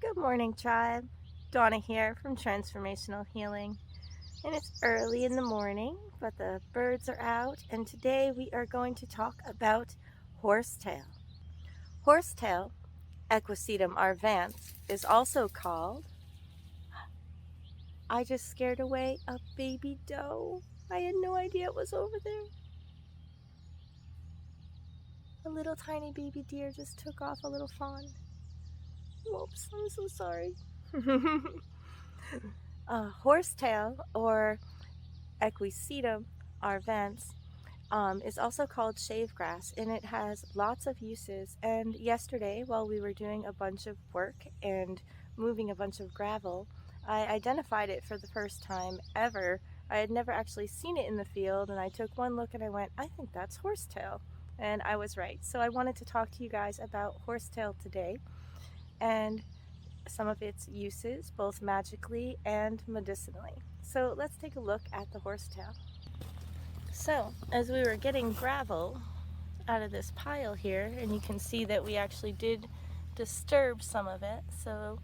Good morning, tribe. Dawna here from Transformational Healing. And it's early in the morning, but the birds are out, and today we are going to talk about horsetail. Horsetail, Equisetum arvense, is also called... I just scared away a baby doe. I had no idea it was over there. A little tiny baby deer just took off a little fawn. Whoops, I'm so sorry. Horsetail, or Equisetum arvense, is also called shavegrass, and it has lots of uses. And yesterday, while we were doing a bunch of work and moving a bunch of gravel, I identified it for the first time ever. I had never actually seen it in the field, and I took one look and I went, I think that's horsetail. And I was right. So I wanted to talk to you guys about horsetail today and some of its uses, both magically and medicinally. So let's take a look at the horsetail. So, as we were getting gravel out of this pile here, and you can see that we actually did disturb some of it, so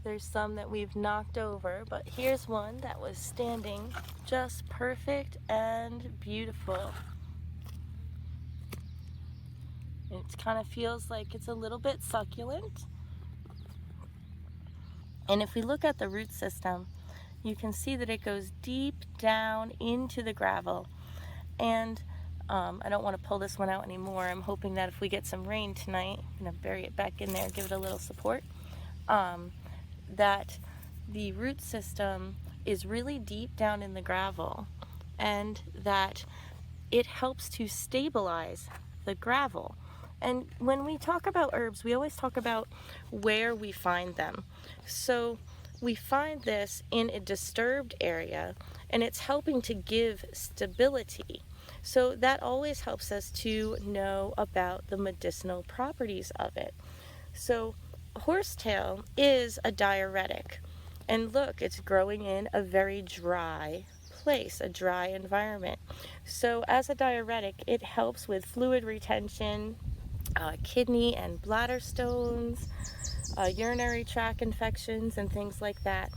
there's some that we've knocked over, but here's one that was standing just perfect and beautiful. It kind of feels like it's a little bit succulent. And if we look at the root system, you can see that it goes deep down into the gravel. And I don't want to pull this one out anymore. I'm hoping that if we get some rain tonight, I'm going to bury it back in there, give it a little support, that the root system is really deep down in the gravel, and that it helps to stabilize the gravel. And when we talk about herbs, we always talk about where we find them. So we find this in a disturbed area, and it's helping to give stability. So that always helps us to know about the medicinal properties of it. So horsetail is a diuretic. And look, it's growing in a very dry place, a dry environment. So as a diuretic, it helps with fluid retention, kidney and bladder stones, urinary tract infections, and things like that.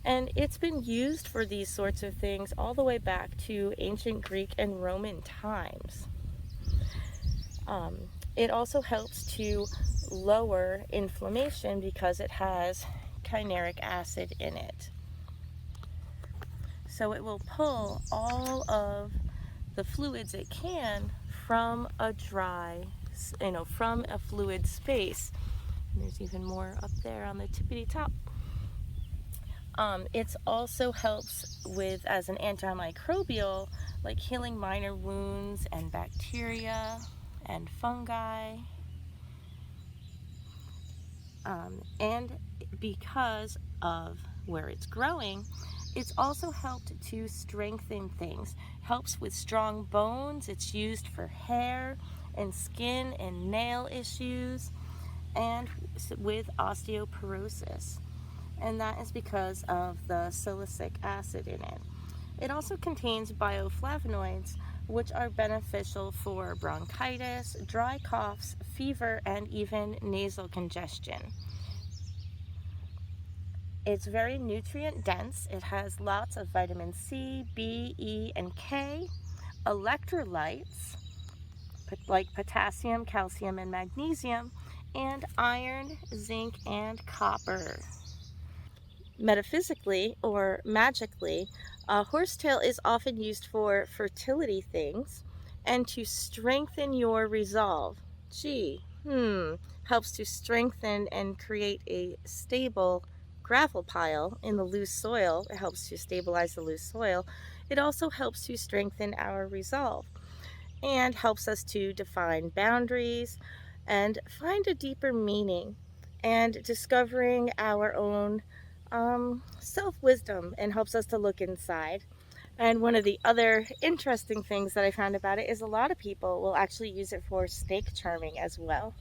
And it's been used for these sorts of things all the way back to ancient Greek and Roman times. It also helps to lower inflammation because it has chyneric acid in it. So it will pull all of the fluids it can from a dry, from a fluid space. And there's even more up there on the tippity top. It also helps with, as an antimicrobial, like healing minor wounds and bacteria and fungi. And because of where it's growing, it's also helped to strengthen things. Helps with strong bones. It's used for hair and skin and nail issues, and with osteoporosis. And that is because of the silicic acid in it. It also contains bioflavonoids, which are beneficial for bronchitis, dry coughs, fever, and even nasal congestion. It's very nutrient dense. It has lots of vitamin C, B, E, and K, electrolytes like potassium, calcium, and magnesium, and iron, zinc, and copper. Metaphysically or magically, horsetail is often used for fertility things and to strengthen your resolve. Helps to strengthen and create a stable gravel pile in the loose soil. It helps to stabilize the loose soil. It also helps to strengthen our resolve and helps us to define boundaries and find a deeper meaning, and discovering our own self-wisdom, and helps us to look inside. And one of the other interesting things that I found about it is a lot of people will actually use it for snake charming as well.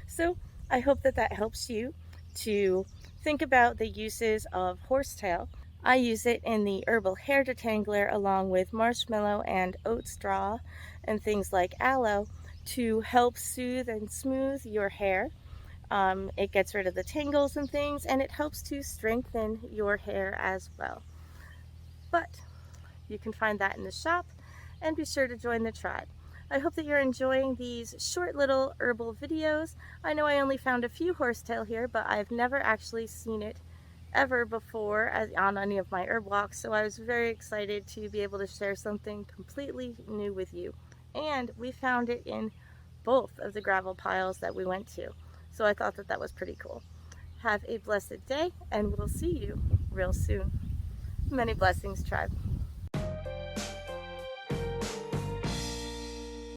So I hope that that helps you to think about the uses of horsetail. I use it in the herbal hair detangler along with marshmallow and oat straw and things like aloe to help soothe and smooth your hair. It gets rid of the tangles and things, and it helps to strengthen your hair as well. But you can find that in the shop, and be sure to join the tribe. I hope that you're enjoying these short little herbal videos. I know I only found a few horsetail here, but I've never actually seen it ever before on any of my herb walks, so I was very excited to be able to share something completely new with you. And we found it in both of the gravel piles that we went to, so I thought that that was pretty cool. Have a blessed day, and we'll see you real soon. Many blessings, tribe.